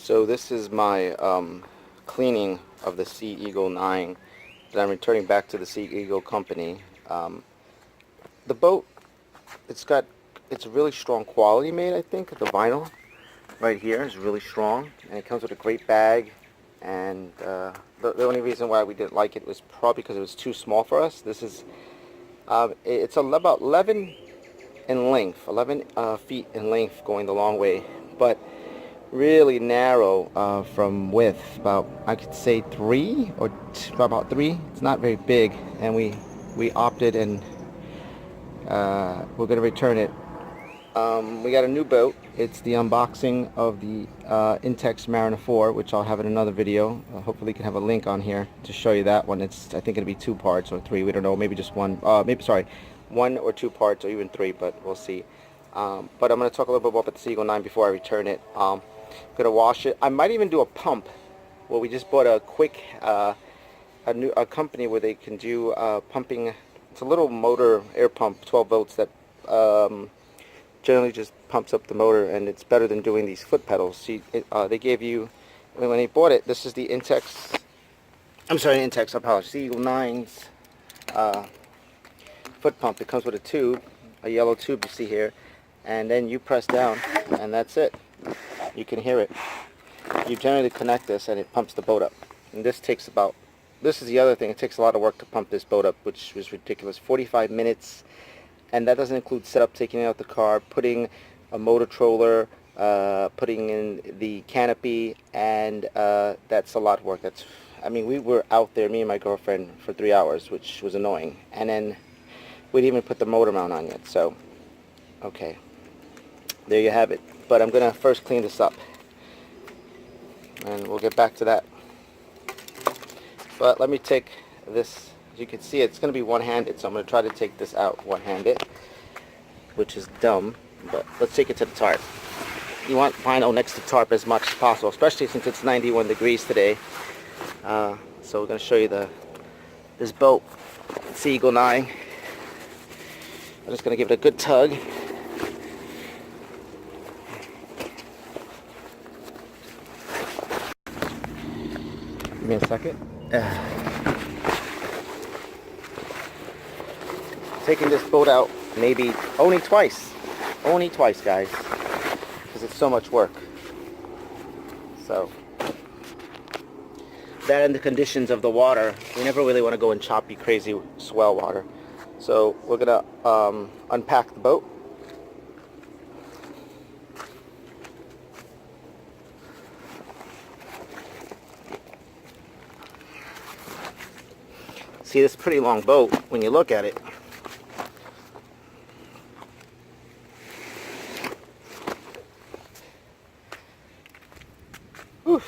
So this is my cleaning of the Sea Eagle 9 that I'm returning back to the Sea Eagle company. The boat, it's a really strong quality made, I think. The vinyl right here is really strong, and it comes with a great bag. And the only reason why we didn't like it was probably because it was too small for us. This is it's about 11 in length, 11 feet in length going the long way, but really narrow from width, about I could say about 3. It's not very big, and we opted, and we're going to return it. We got a new boat. It's the unboxing of the Intex Mariner 4, which I'll have in another video. Hopefully you can have a link on here to show you that one. It's, I think it'll be 2 parts or 3, we don't know, maybe just one, sorry, 1 or 2 parts or even 3, but we'll see. But I'm going to talk a little bit about the Sea Eagle 9 before I return it. I'm going to wash it. I might even do a pump. Well, we just bought a quick a company where they can do pumping. It's a little motor air pump, 12 volts, that generally just pumps up the motor, and it's better than doing these foot pedals. See, they gave you, when they bought it, this is the Intex, I apologize, Sea Eagle 9's foot pump. It comes with a tube, a yellow tube you see here, and then you press down, and that's it. You can hear it. You generally connect this, and it pumps the boat up. And this takes about, this is the other thing, it takes a lot of work to pump this boat up, which was ridiculous. 45 minutes. And that doesn't include setup, taking it out the car, putting a motor troller, putting in the canopy, and that's a lot of work. I mean, we were out there, me and my girlfriend, for 3 hours, which was annoying. And then we didn't even put the motor mount on yet. So, okay, there you have it. But I'm gonna first clean this up, and we'll get back to that. But let me take this. As you can see, it's going to be one-handed, so I'm going to try to take this out one-handed, which is dumb, but let's take it to the tarp. You want vinyl next to tarp as much as possible, especially since it's 91 degrees today. So we're going to show you this boat, Sea Eagle 9. I'm just going to give it a good tug. Give me a second. Taking this boat out maybe only twice, guys, because it's so much work. So that and the conditions of the water, we never really want to go in choppy, crazy swell water. So we're gonna unpack the boat. See, this is a pretty long boat when you look at it. Whew.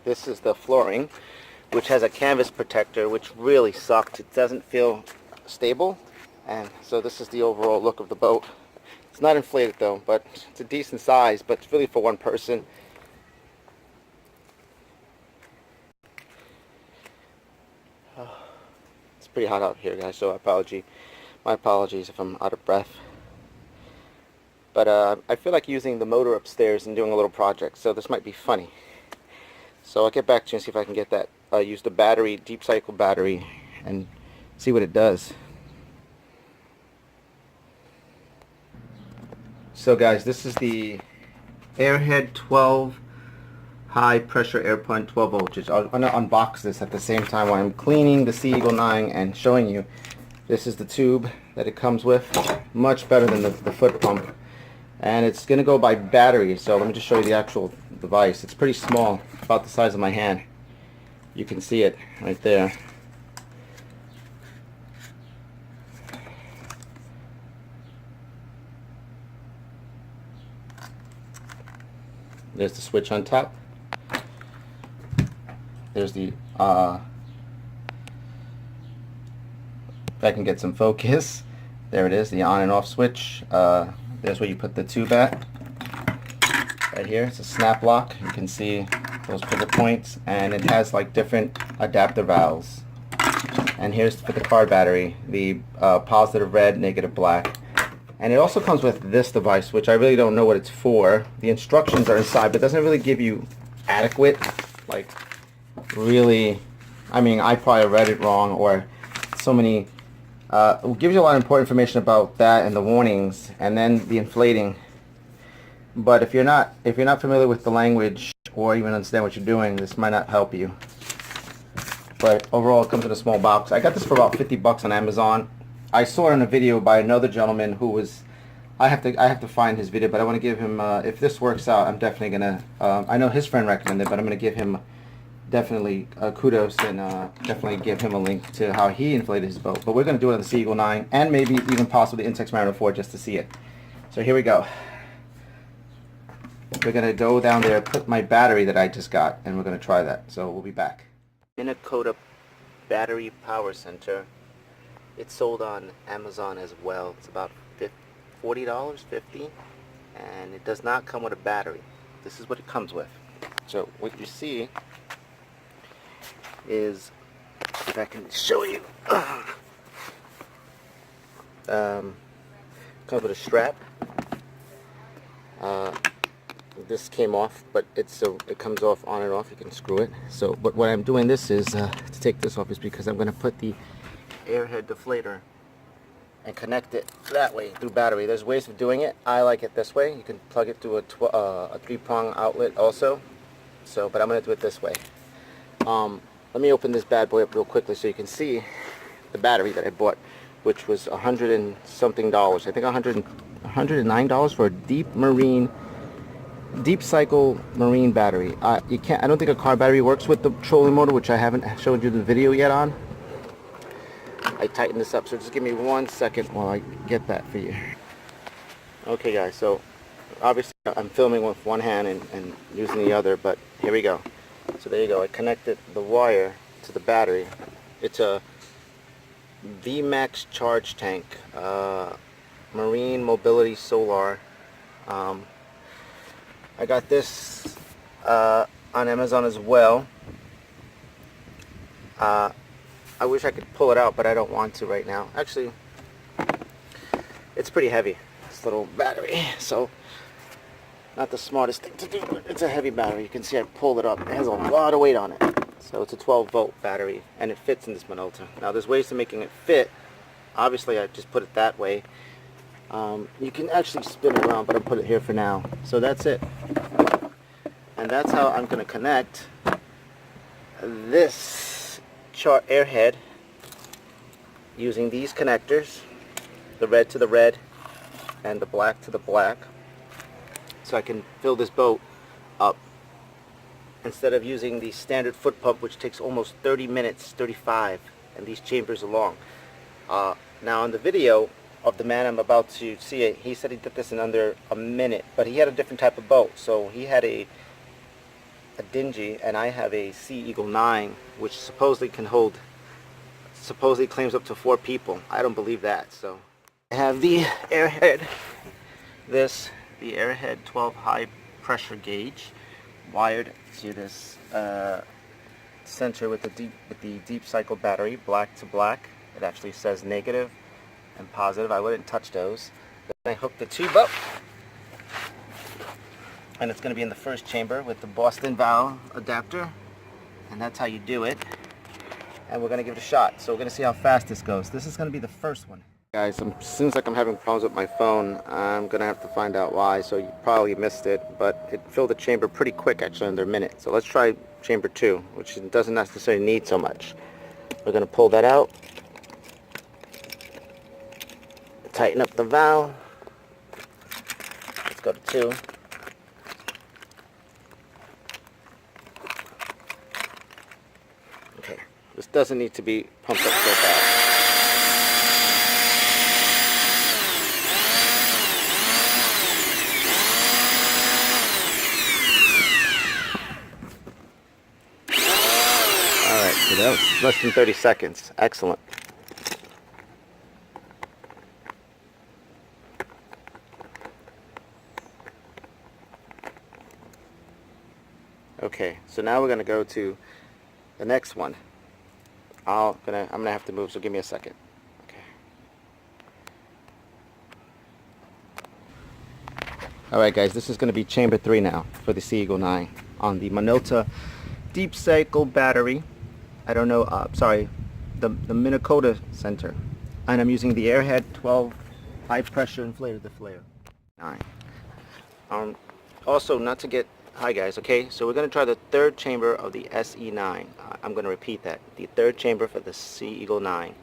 This is the flooring, which has a canvas protector, which really sucked. It doesn't feel stable, and so this is the overall look of the boat. It's not inflated though, but it's a decent size, but it's really for one person. It's pretty hot out here, guys, so my apologies if I'm out of breath. But I feel like using the motor upstairs and doing a little project, so this might be funny. So I'll get back to you and see if I can get that, use the battery, deep cycle battery, and see what it does. So guys, this is the Airhead 12 high pressure air pump 12 voltage. I'm going to unbox this at the same time while I'm cleaning the Sea Eagle 9 and showing you. This is the tube that it comes with, much better than the foot pump. And it's going to go by battery, so let me just show you the actual device. It's pretty small, about the size of my hand. You can see it right there. There's the switch on top. There's the if I can get some focus, there it is, the on and off switch. There's where you put the tube at. Right here, it's a snap lock. You can see those pivot points, and it has like different adapter valves. And here's for the car battery, the positive red, negative black. And it also comes with this device, which I really don't know what it's for. The instructions are inside, but it doesn't really give you adequate, like, really, I mean, I probably read it wrong, or so many, it gives you a lot of important information about that and the warnings, and then the inflating. But if you're not familiar with the language or even understand what you're doing, this might not help you. But overall, it comes in a small box. I got this for about 50 bucks on Amazon. I saw it in a video by another gentleman who was, I have to find his video, but I want to give him, if this works out, I'm definitely gonna, I know his friend recommended it, but I'm gonna give him definitely kudos, and definitely give him a link to how he inflated his boat. But we're gonna do it on the Sea Eagle 9, and maybe even possibly the Intex Mariner 4, just to see it. So here we go. We're gonna go down there, put my battery that I just got, and we're gonna try that. So we'll be back. Minicoda Battery Power Center. It's sold on Amazon as well. It's about $40, $50, and it does not come with a battery. This is what it comes with. So what you see is, if I can show you, comes with a strap. This came off, but it comes off on and off. You can screw it. So what I'm doing this is to take this off is because I'm going to put the Airhead deflator and connect it that way through battery. There's ways of doing it. I like it this way. You can plug it through a 3-prong outlet also. So, but I'm going to do it this way. Let me open this bad boy up real quickly so you can see the battery that I bought, which was $100 and something. I think $109 for a deep cycle marine battery. I don't think a car battery works with the trolling motor, which I haven't showed you the video yet on. I tightened this up, so just give me 1 second while I get that for you. Okay guys, so obviously I'm filming with one hand and using the other, but here we go. So there you go, I connected the wire to the battery. It's a VMAX charge tank, Marine Mobility Solar. I got this on Amazon as well. I wish I could pull it out, but I don't want to right now. Actually, it's pretty heavy, this little battery, so not the smartest thing to do, but it's a heavy battery. You can see I pulled it up. It has a lot of weight on it. So it's a 12-volt battery, and it fits in this Minolta. Now there's ways to making it fit. Obviously I just put it that way. You can actually spin it around, but I put it here for now. So that's it. And that's how I'm going to connect this Airhead using these connectors, the red to the red and the black to the black, so I can fill this boat up instead of using the standard foot pump, which takes almost 30 minutes, 35, and these chambers are long. Now on the video of the man I'm about to see it, he said he did this in under a minute, but he had a different type of boat. So he had a dingy, and I have a Sea Eagle 9, which supposedly claims up to 4 people. I don't believe that. So I have the Airhead, the Airhead 12 high pressure gauge, wired to this center with the deep cycle battery, black to black. It actually says negative and positive. I wouldn't touch those. Then I hooked the tube up, and it's going to be in the first chamber with the Boston valve adapter, and that's how you do it. And we're going to give it a shot. So we're going to see how fast this goes. This is going to be the first one. Guys, seems like I'm having problems with my phone. I'm going to have to find out why, so you probably missed it, but it filled the chamber pretty quick, actually, under a minute. So let's try chamber 2, which doesn't necessarily need so much. We're going to pull that out, tighten up the valve. Let's go to 2. This doesn't need to be pumped up so fast. Alright, so that was less than 30 seconds. Excellent. Okay, so now we're gonna go to the next one. I'm gonna have to move, so give me a second. Okay. Alright guys, this is gonna be chamber 3 now for the Sea Eagle 9 on the Minolta deep cycle battery. I don't know, sorry, the Minnesota center. And I'm using the Airhead 12 high pressure inflated deflator. 9. Also, not to get, hi guys, okay, so we're going to try the third chamber of the SE9. I'm going to repeat that. The third chamber for the Sea Eagle 9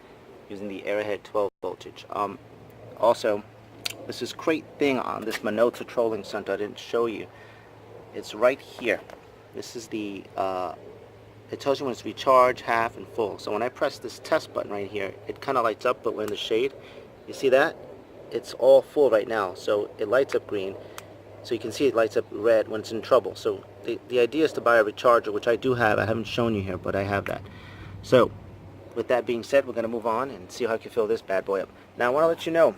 using the Airhead 12 voltage. Also, this is great thing on this Minolta trolling center I didn't show you. It's right here. This is the, it tells you when it's recharged, half, and full. So when I press this test button right here, it kind of lights up, but we're in the shade. You see that? It's all full right now, so it lights up green. So you can see it lights up red when it's in trouble. So the idea is to buy a recharger, which I do have. I haven't shown you here, but I have that. So with that being said, we're going to move on and see how I can fill this bad boy up. Now I want to let you know,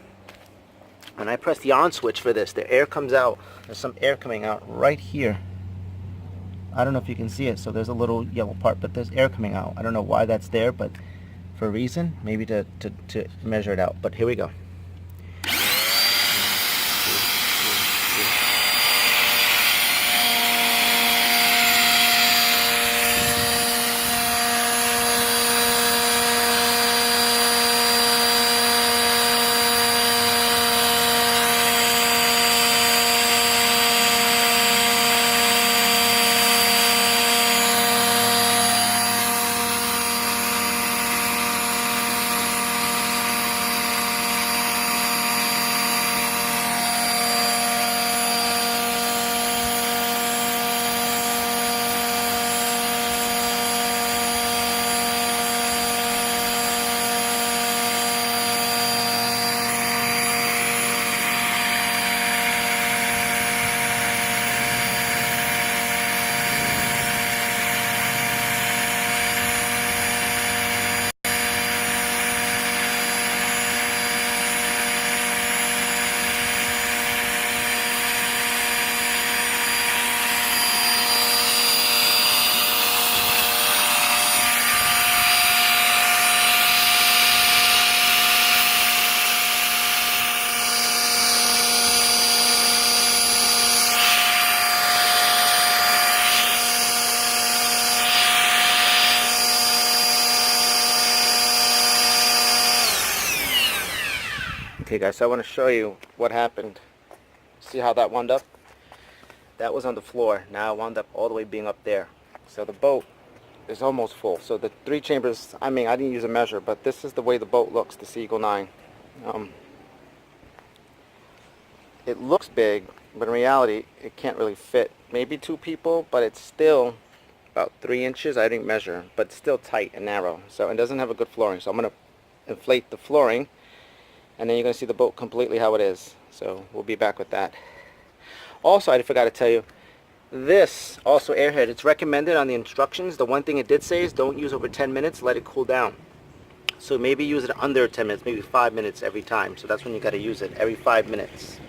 when I press the on switch for this, the air comes out. There's some air coming out right here. I don't know if you can see it, so there's a little yellow part, but there's air coming out. I don't know why that's there, but for a reason, maybe to measure it out. But here we go. Okay guys, so I want to show you what happened. See how that wound up? That was on the floor. Now it wound up all the way being up there. So the boat is almost full. So the 3 chambers, I mean, I didn't use a measure, but this is the way the boat looks, the Sea Eagle 9. It looks big, but in reality, it can't really fit. Maybe 2 people, but it's still about 3 inches. I didn't measure, but it's still tight and narrow. So it doesn't have a good flooring. So I'm going to inflate the flooring, and then you're going to see the boat completely how it is. So we'll be back with that. Also, I forgot to tell you, this also Airhead, it's recommended on the instructions. The one thing it did say is don't use over 10 minutes, let it cool down. So maybe use it under 10 minutes, maybe 5 minutes every time. So that's when you got to use it, every 5 minutes.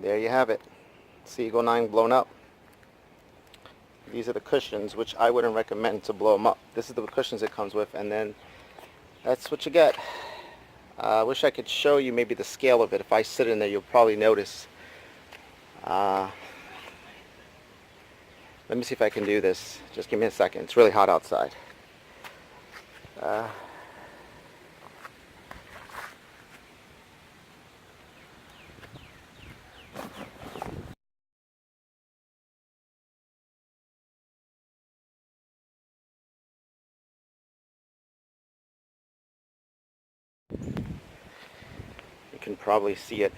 There you have it. Sea Eagle 9 blown up. These are the cushions, which I wouldn't recommend to blow them up. This is the cushions it comes with, and then that's what you get. I wish I could show you maybe the scale of it. If I sit in there, you'll probably notice. Let me see if I can do this. Just give me a second. It's really hot outside. You can probably see it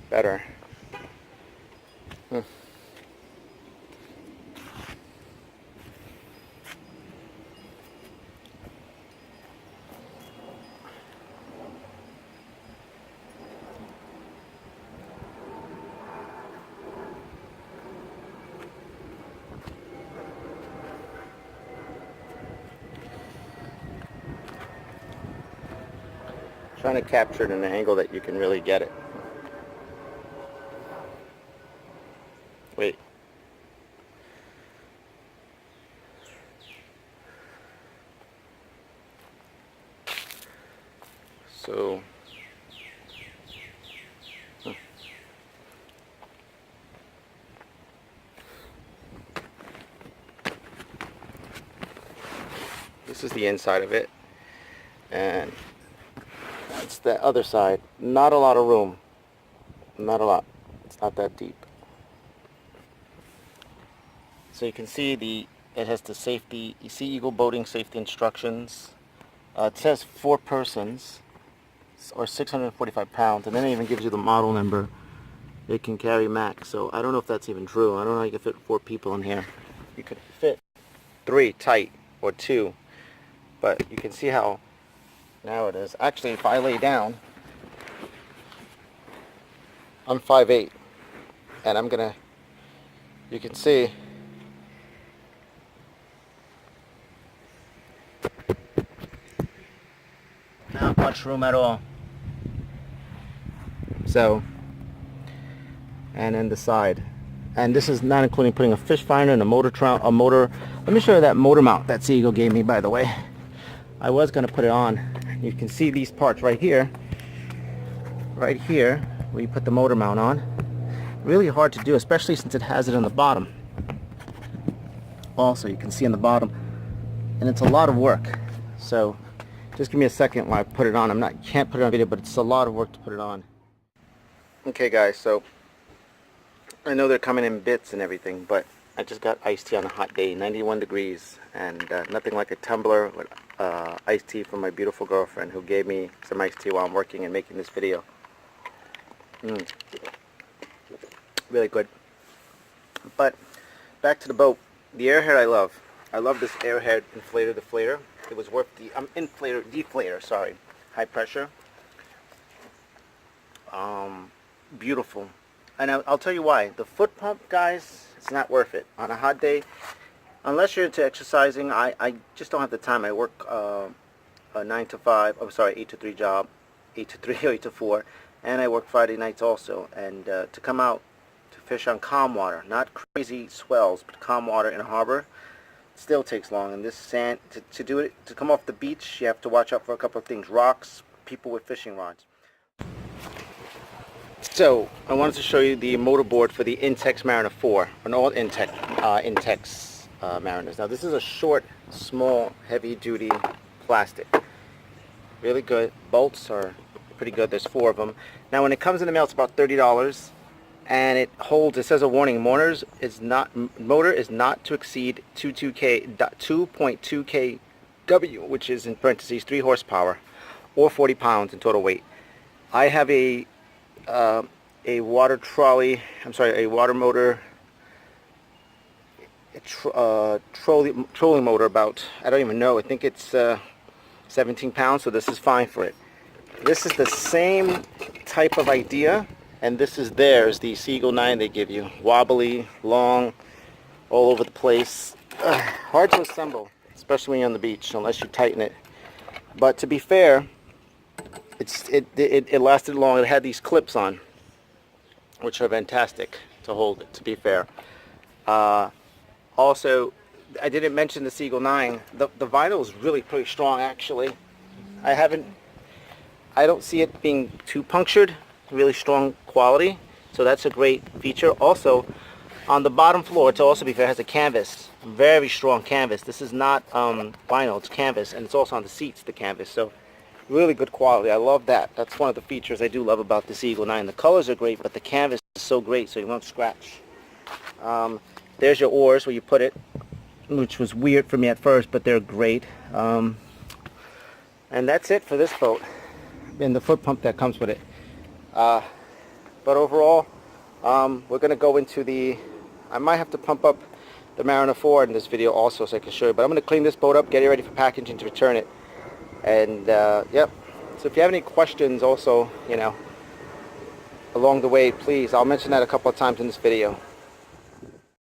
better. Trying to capture it in an angle that you can really get it. Wait. So, this is the inside of it, and that's the other side. Not a lot of room. Not a lot. It's not that deep. So you can see it has the safety, Sea Eagle boating safety instructions. It says 4 persons or 645 pounds, and then it even gives you the model number. It can carry max. So I don't know if that's even true. I don't know how you can fit 4 people in here. You could fit 3 tight or 2, but you can see how narrow it is. Actually, if I lay down, I'm 5'8", and I'm gonna, you can see not much room at all. So, and then the side, and this is not including putting a fish finder and a motor. Let me show you that motor mount that Sea Eagle gave me, by the way. I was going to put it on. You can see these parts right here, where you put the motor mount on. Really hard to do, especially since it has it on the bottom. Also, you can see on the bottom, and it's a lot of work. So just give me a second while I put it on. Can't put it on video, but it's a lot of work to put it on. Okay guys, so I know they're coming in bits and everything, but I just got iced tea on a hot day, 91 degrees, and nothing like a tumbler with iced tea from my beautiful girlfriend who gave me some iced tea while I'm working and making this video. Really good. But back to the boat. The Airhead I love. I love this Airhead deflator. It was worth the deflator, sorry. High pressure. Beautiful. And I'll tell you why. The foot pump, guys, it's not worth it. On a hot day, unless you're into exercising, I just don't have the time. I work a 9 to 5, I'm sorry, 8 to 3 job, 8 to 3 or 8 to 4, and I work Friday nights also. And to come out to fish on calm water, not crazy swells, but calm water in a harbor, still takes long. And this sand, to do it, to come off the beach, you have to watch out for a couple of things: rocks, people with fishing rods. So I wanted to show you the motor board for the Intex Mariner 4, an all Intex Mariners. Now this is a short, small, heavy-duty plastic. Really good. Bolts are pretty good. There's 4 of them. Now when it comes in the mail, it's about $30, and it says a warning: motor is not to exceed 2.2 kW, which is in parentheses 3 horsepower, or 40 pounds in total weight. I have a water trolley, a water motor, trolling motor about, I don't even know, I think it's 17 pounds, so this is fine for it. This is the same type of idea, and this is theirs, the Sea Eagle 9 they give you. Wobbly, long, all over the place. Hard to assemble, especially when you're on the beach, unless you tighten it. But to be fair, it lasted long. It had these clips on, which are fantastic. to hold it, to be fair. Also, I didn't mention the Sea Eagle 9. The vinyl is really pretty strong, actually. I don't see it being too punctured. Really strong quality, so that's a great feature. Also, on the bottom floor, to also be fair, has a canvas, very strong canvas. This is not vinyl, it's canvas, and it's also on the seats, the canvas. So really good quality. I love that. That's one of the features I do love about the Sea Eagle 9. The colors are great, but the canvas is so great, so you won't scratch. There's your oars where you put it, which was weird for me at first, but they're great. And that's it for this boat, and the foot pump that comes with it. But overall, we're going to go into the, I might have to pump up the Mariner 4 in this video also so I can show you, but I'm going to clean this boat up, get it ready for packaging to return it. And yep, so if you have any questions also, you know, along the way, please, I'll mention that a couple of times in this video.